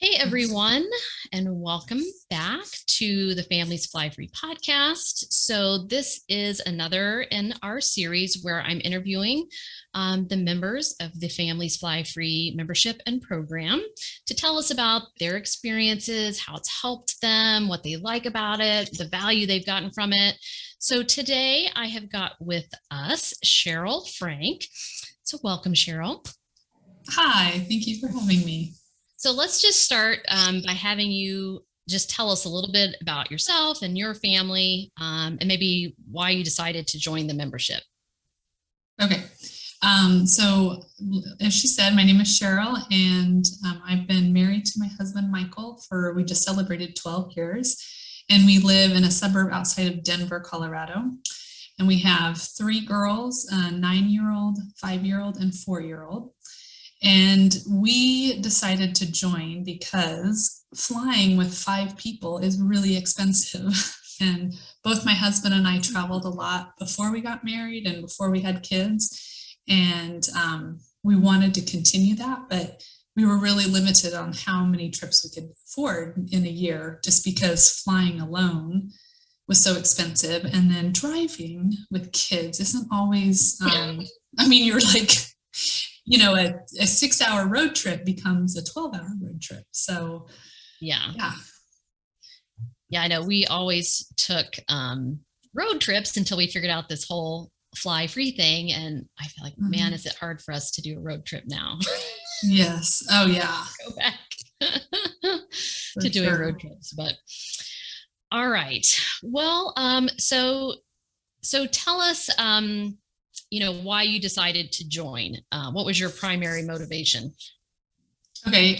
Hey everyone, and welcome back to the Families Fly Free podcast. So, this is another in our series where I'm interviewing the members of the Families Fly Free membership and program to tell us about their experiences, how it's helped them, what they like about it, the value they've gotten from it. So, today I have got with us Cheryl Frank. So, welcome, Cheryl. Hi, thank you for having me. So let's just start by having you just tell us a little bit about yourself and your family, and maybe why you decided to join the membership. Okay. So as she said, my name is Cheryl, and I've been married to my husband, Michael, we just celebrated 12 years. And we live in a suburb outside of Denver, Colorado. And we have 3 girls, a 9-year-old, 5-year-old, and 4-year-old. And we decided to join because flying with 5 people is really expensive. And both my husband and I traveled a lot before we got married and before we had kids. And we wanted to continue that, but we were really limited on how many trips we could afford in a year, just because flying alone was so expensive. And then driving with kids isn't always, you're like, a 6-hour road trip becomes a 12-hour road trip. So, yeah. I know we always took road trips until we figured out this whole fly free thing. And I feel like, man, is it hard for us to do a road trip now? Yes. Oh, yeah. Go back to doing road trips. But all right. Well, so tell us, why you decided to join. What was your primary motivation? Okay,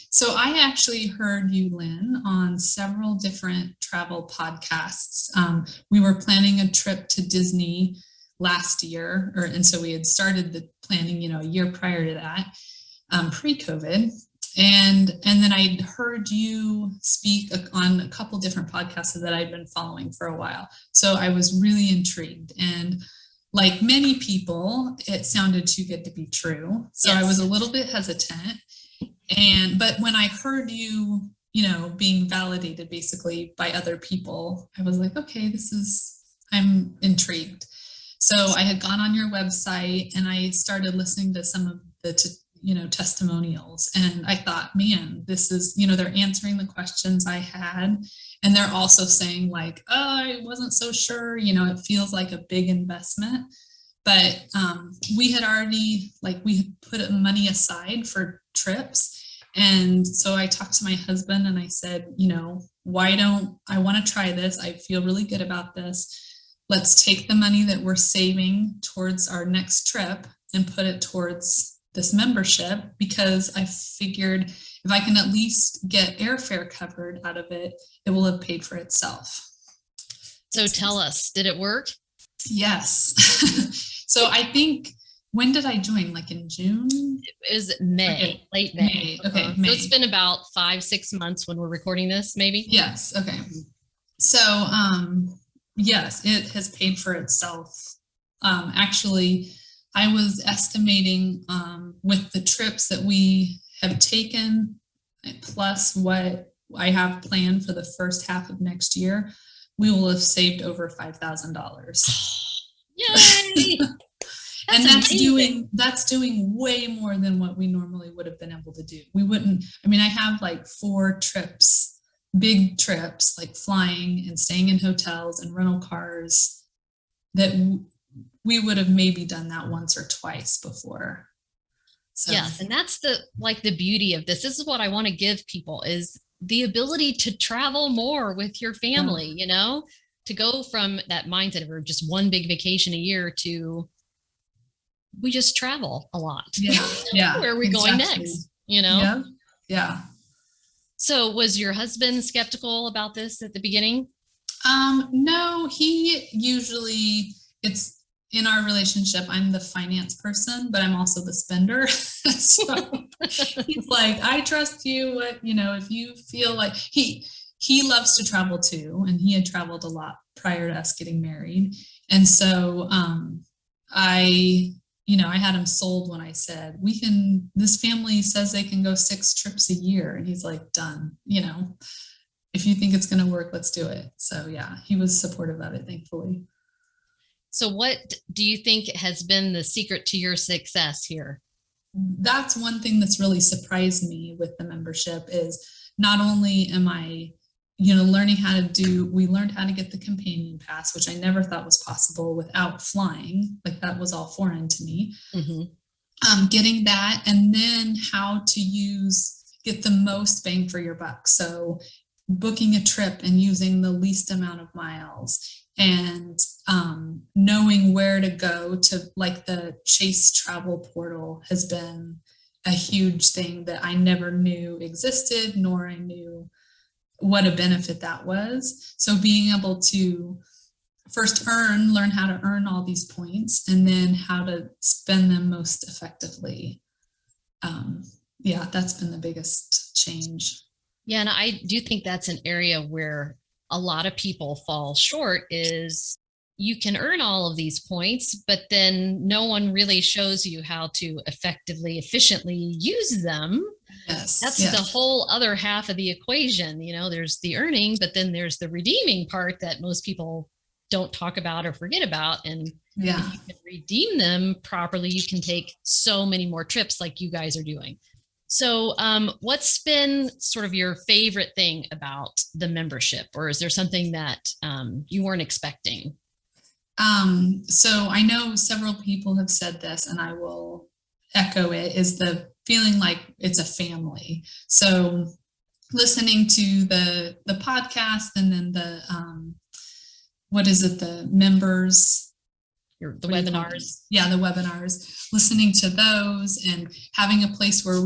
so I actually heard you, Lynn, on several different travel podcasts. We were planning a trip to Disney last year, and so we had started the planning, a year prior to that, pre-COVID. And then I heard you speak on a couple different podcasts that I'd been following for a while. So I was really intrigued, and like many people, it sounded too good to be true. So yes. I was a little bit hesitant. But when I heard you, being validated basically by other people, I was like, okay, I'm intrigued. So I had gone on your website and I started listening to some of the, testimonials. And I thought, man, this is, they're answering the questions I had. And they're also saying like, oh, I wasn't so sure, it feels like a big investment. But we had already, we had put money aside for trips. And so I talked to my husband and I said, I want to try this. I feel really good about this. Let's take the money that we're saving towards our next trip and put it towards this membership, because I figured if I can at least get airfare covered out of it, it will have paid for itself. So tell us, did it work? Yes. So I think, when did I join? Like in June? It was May, late May. Okay, May. So it's been about 5-6 months when we're recording this, maybe? Yes, okay. So, yes, it has paid for itself. Actually, I was estimating with the trips that we have taken, plus what I have planned for the first half of next year, we will have saved over $5,000. Yay! And that's doing way more than what we normally would have been able to do. I have like 4 trips, big trips, like flying and staying in hotels and rental cars that we would have maybe done that once or twice before. So. Yes. And that's the beauty of this. This is what I want to give people, is the ability to travel more with your family, to go from that mindset of just one big vacation a year to we just travel a lot. Yeah. Where are we going next? Yeah. So was your husband skeptical about this at the beginning? No, it's in our relationship, I'm the finance person, but I'm also the spender. So he's like, I trust you. If you feel like he loves to travel too. And he had traveled a lot prior to us getting married. And so, I I had him sold when I said, this family says they can go 6 trips a year. And he's like, done, if you think it's going to work, let's do it. So yeah, he was supportive of it, thankfully. So what do you think has been the secret to your success here? That's one thing that's really surprised me with the membership is not only am I, learning we learned how to get the companion pass, which I never thought was possible without flying. Like that was all foreign to me. Mm-hmm. Getting that, and then how to get the most bang for your buck. So booking a trip and using the least amount of miles, and knowing where to go to, like the Chase travel portal has been a huge thing that I never knew existed, nor I knew what a benefit that was. So being able to first learn how to earn all these points, and then how to spend them most effectively. Yeah, that's been the biggest change. Yeah, and I do think that's an area where a lot of people fall short is you can earn all of these points, but then no one really shows you how to effectively, efficiently use them. Yes, that's the whole other half of the equation. There's the earning, but then there's the redeeming part that most people don't talk about or forget about. And if you can redeem them properly, you can take so many more trips like you guys are doing. So what's been sort of your favorite thing about the membership, or is there something that you weren't expecting? So I know several people have said this, and I will echo it, is the feeling like it's a family. So listening to the podcast, and then the the members, the webinars. Yeah, the webinars, listening to those and having a place where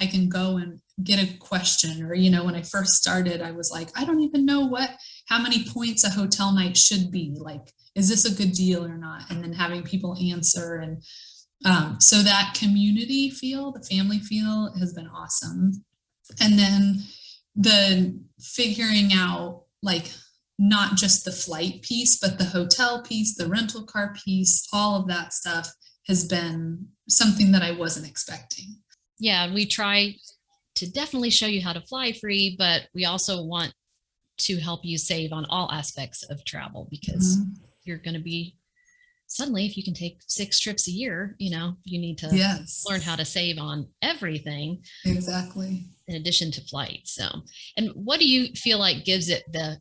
I can go and get a question. Or, when I first started, I was like, I don't even know how many points a hotel night should be. Like, is this a good deal or not? And then having people answer. And so that community feel, the family feel, has been awesome. And then the figuring out, like, not just the flight piece, but the hotel piece, the rental car piece, all of that stuff has been something that I wasn't expecting. Yeah, we try to definitely show you how to fly free, but we also want to help you save on all aspects of travel, because you're going to be suddenly, if you can take 6 trips a year, you need to learn how to save on everything. Exactly. In addition to flights. So, and what do you feel like gives it the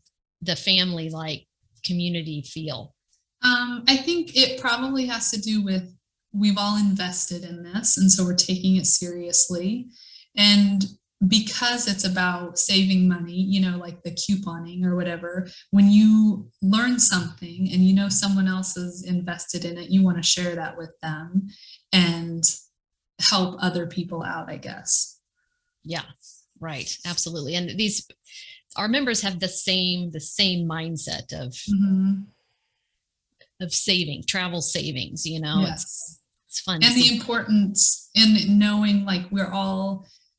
family like community feel? I think it probably has to do with, we've all invested in this, and so we're taking it seriously. And because it's about saving money, like the couponing or whatever, when you learn something and someone else is invested in it, you want to share that with them and help other people out, I guess. Yeah, right. Absolutely. And our members have the same mindset of saving, travel savings, Yes. It's fun. And the importance in knowing, like,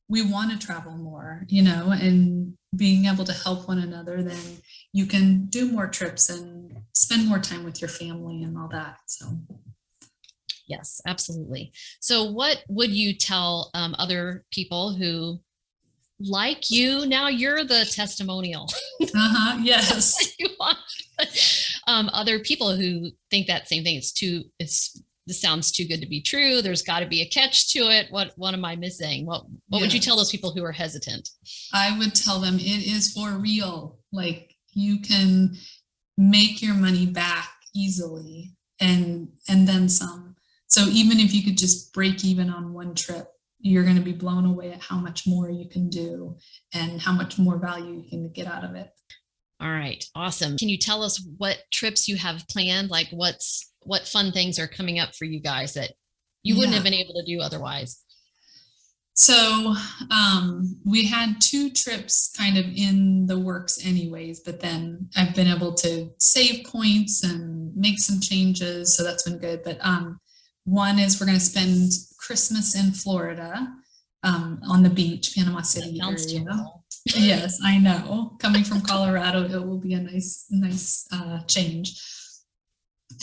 we want to travel more, and being able to help one another, then you can do more trips and spend more time with your family and all that. So yes, absolutely. So what would you tell other people who, like you, now you're the testimonial. Yes. Other people who think that same thing. This sounds too good to be true. There's got to be a catch to it. What am I missing? What would you tell those people who are hesitant? I would tell them it is for real. Like, you can make your money back easily and then some. So even if you could just break even on one trip, you're going to be blown away at how much more you can do and how much more value you can get out of it. All right. Awesome. Can you tell us what trips you have planned? Like what fun things are coming up for you guys that you wouldn't have been able to do otherwise? So we had 2 trips kind of in the works anyways, but then I've been able to save points and make some changes. So that's been good. But one is we're going to spend Christmas in Florida on the beach, Panama City area. Yes, I know. Coming from Colorado, it will be a nice change.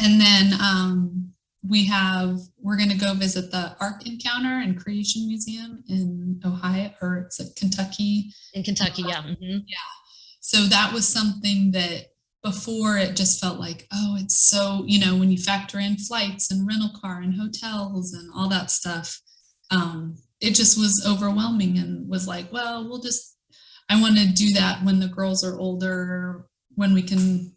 And then we're going to go visit the Ark Encounter and Creation Museum in Ohio, or it's Kentucky. In Kentucky, yeah. Mm-hmm. So that was something that before it just felt like, oh, it's so, when you factor in flights and rental car and hotels and all that stuff, it just was overwhelming, and was like, well, I want to do that when the girls are older, when we can,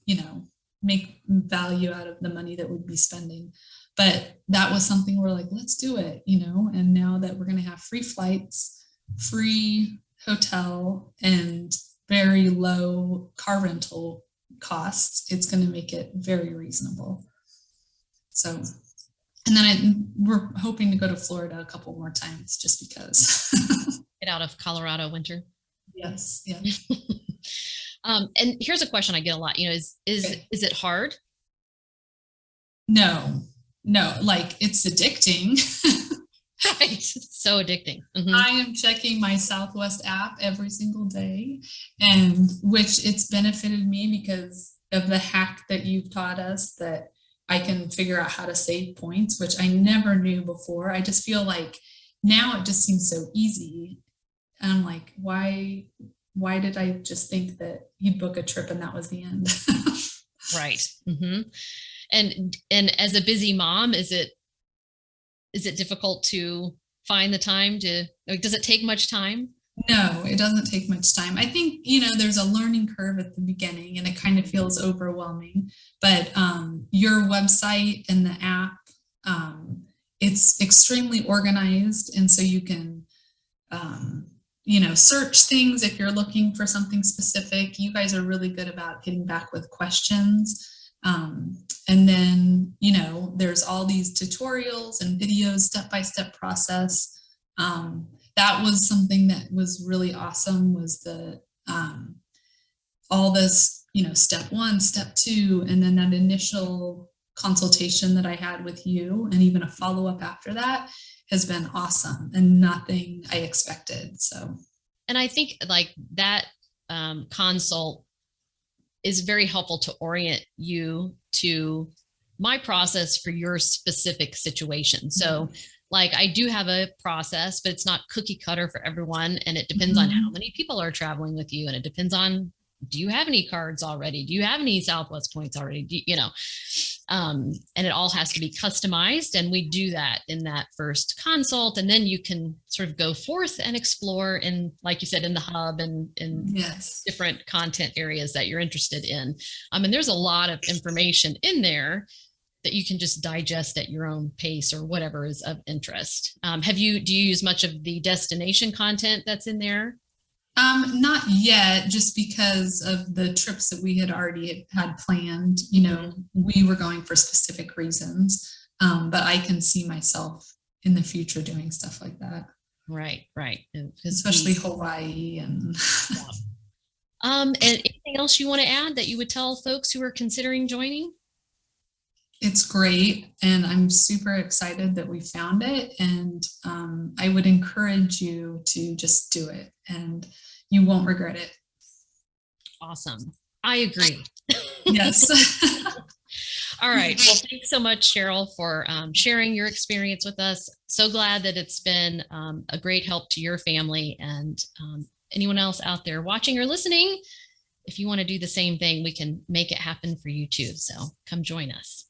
make value out of the money that we'd be spending. But that was something we're like, let's do it, and now that we're going to have free flights, free hotel, and very low car rental costs, it's going to make it very reasonable. So, and then we're hoping to go to Florida a couple more times just because. Get out of Colorado winter. Yes. Yeah. And here's a question I get a lot, is it hard? No, like it's addicting. Right. It's so addicting. Mm-hmm. I am checking my Southwest app every single day, and which it's benefited me because of the hack that you've taught us, that I can figure out how to save points, which I never knew before. I just feel like now it just seems so easy. And I'm like, why did I just think that you'd book a trip and that was the end? Right. Mm-hmm. And as a busy mom, is it difficult to find the time does it take much time? No, it doesn't take much time. I think, there's a learning curve at the beginning and it kind of feels overwhelming, but your website and the app, it's extremely organized. And so you can, search things if you're looking for something specific. You guys are really good about getting back with questions. And then, there's all these tutorials and videos, step-by-step process. That was something that was really awesome, was the, all this, step 1, step 2, and then that initial consultation that I had with you, and even a follow-up after that, has been awesome and nothing I expected. So, and I think like that consult is very helpful to orient you to my process for your specific situation. So like I do have a process, but it's not cookie cutter for everyone. And it depends on how many people are traveling with you. And it depends on, do you have any cards already? Do you have any Southwest points already? And it all has to be customized. And we do that in that first consult. And then you can sort of go forth and explore in, like you said, in the hub and in different content areas that you're interested in. And there's a lot of information in there that you can just digest at your own pace or whatever is of interest. Do you use much of the destination content that's in there? Not yet, just because of the trips that we had already had planned. We were going for specific reasons, but I can see myself in the future doing stuff like that. Right. Especially Hawaii and. And anything else you want to add that you would tell folks who are considering joining? It's great, and I'm super excited that we found it, and I would encourage you to just do it, and you won't regret it. Awesome. I agree. Yes. All right. Well, thanks so much, Cheryl, for sharing your experience with us. So glad that it's been a great help to your family, and anyone else out there watching or listening. If you want to do the same thing, we can make it happen for you too. So come join us.